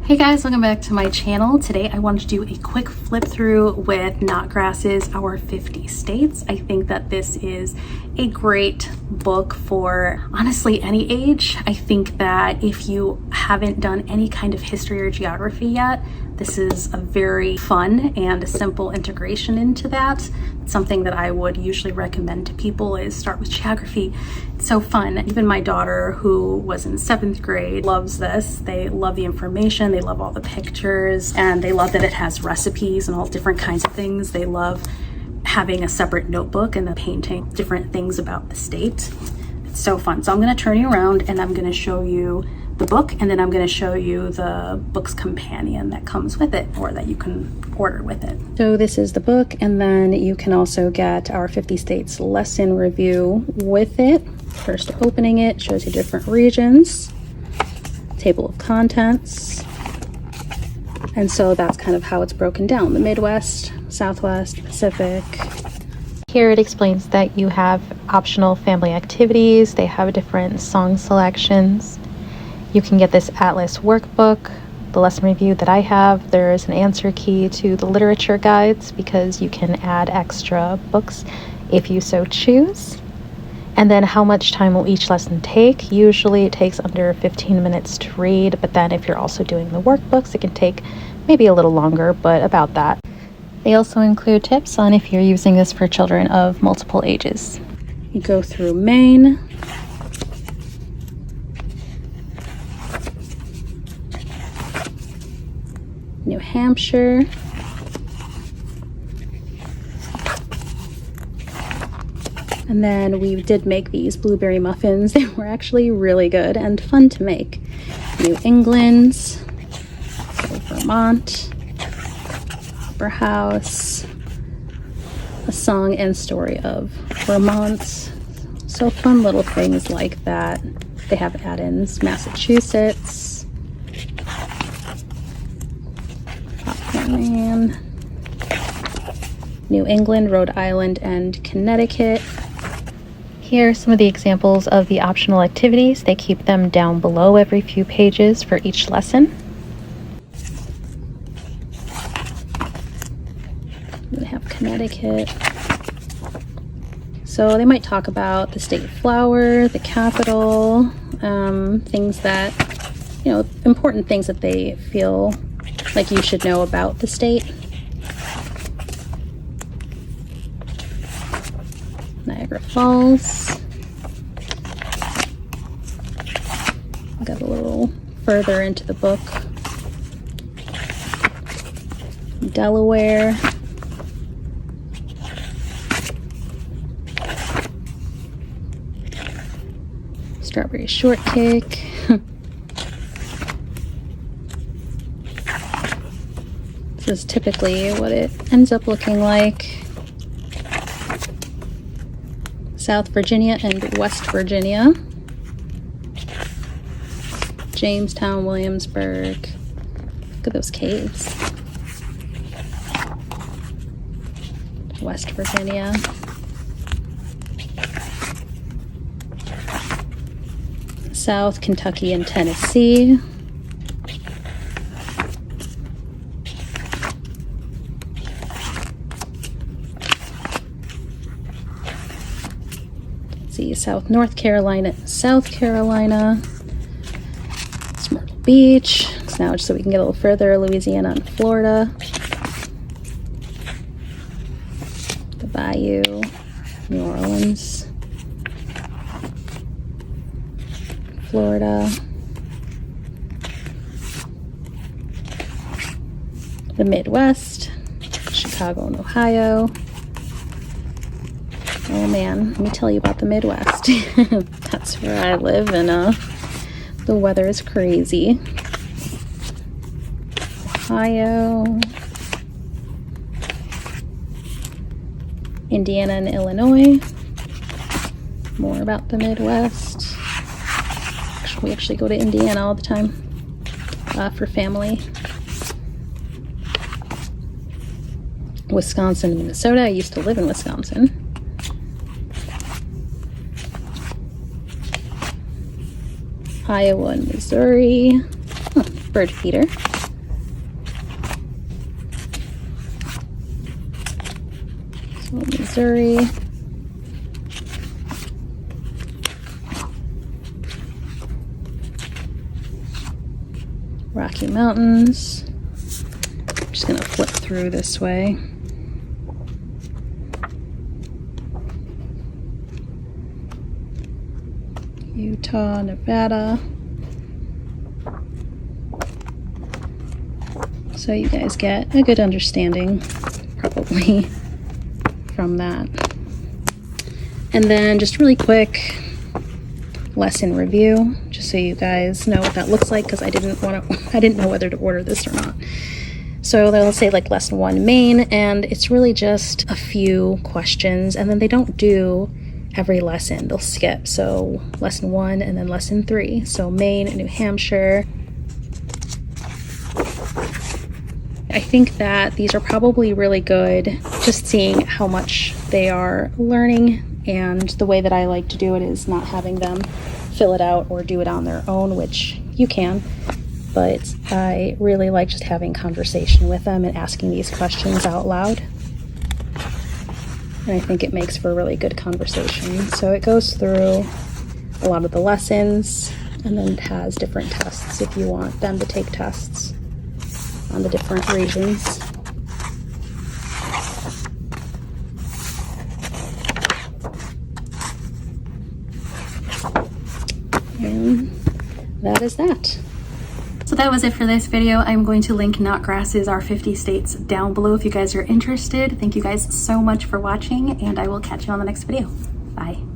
Hey guys, welcome back to my channel. Today I wanted to do a quick flip through with Notgrass's Our 50 States. I think that this is a great book for honestly any age. I think that if you haven't done any kind of history or geography yet, this is a very fun and a simple integration into that. Something that I would usually recommend to people is start with geography. It's so fun. Even my daughter, who was in 7th grade, loves this. They love the information, they love all the pictures, and they love that it has recipes and all different kinds of things. They love having a separate notebook and the painting different things about the state. It's so fun. So I'm going to turn you around and I'm going to show you the book, and then I'm going to show you the book's companion that comes with it, or that you can order with it. So this is the book, and then you can also get Our 50 States lesson review with it. First opening it shows you different regions, table of contents, and so that's kind of how it's broken down: the Midwest, Southwest, Pacific. Here it explains that you have optional family activities. They have different song selections. You can get this Atlas workbook, the lesson review that I have. There is an answer key to the literature guides because you can add extra books if you so choose. And then how much time will each lesson take? Usually it takes under 15 minutes to read, but then if you're also doing the workbooks, it can take maybe a little longer, but about that. They also include tips on if you're using this for children of multiple ages. You go through Maine, New Hampshire, and then we did make these blueberry muffins. They were actually really good and fun to make. New England, Vermont, Opera House, a song and story of Vermont. So fun little things like that. They have add-ins: Massachusetts, Man, New England, Rhode Island, and Connecticut. Here are some of the examples of the optional activities. They keep them down below every few pages for each lesson. They have Connecticut. So they might talk about the state flower, the capital, things that, important things that they feel like you should know about the state. Niagara Falls. Got a little further into the book. Delaware. Strawberry shortcake. This is typically what it ends up looking like. South Virginia and West Virginia. Jamestown, Williamsburg. Look at those caves. West Virginia. South Kentucky and Tennessee. See, South North Carolina, South Carolina, Myrtle Beach. So now, just so we can get a little further, Louisiana and Florida, the Bayou, New Orleans, Florida, the Midwest, Chicago and Ohio. Oh man, let me tell you about the Midwest. That's where I live, and the weather is crazy. Ohio, Indiana and Illinois. More about the Midwest. We actually go to Indiana all the time for family. Wisconsin and Minnesota. I used to live in Wisconsin. Iowa and Missouri. bird feeder. So Missouri. Rocky Mountains. I'm just gonna flip through this way. Utah, Nevada. So you guys get a good understanding, probably, from that. And then just really quick lesson review, just so you guys know what that looks like, because I didn't know whether to order this or not. So they'll say like lesson 1 Maine, and it's really just a few questions, and then they don't do every lesson, they'll skip. So lesson 1 and then lesson 3. So Maine, New Hampshire. I think that these are probably really good, just seeing how much they are learning, and the way that I like to do it is not having them fill it out or do it on their own, which you can, but I really like just having conversation with them and asking these questions out loud. And I think it makes for a really good conversation. So it goes through a lot of the lessons, and then it has different tests if you want them to take tests on the different regions. And that is that. So that was it for this video. I'm going to link Notgrass's Our 50 States down below if you guys are interested. Thank you guys so much for watching, and I will catch you on the next video. Bye.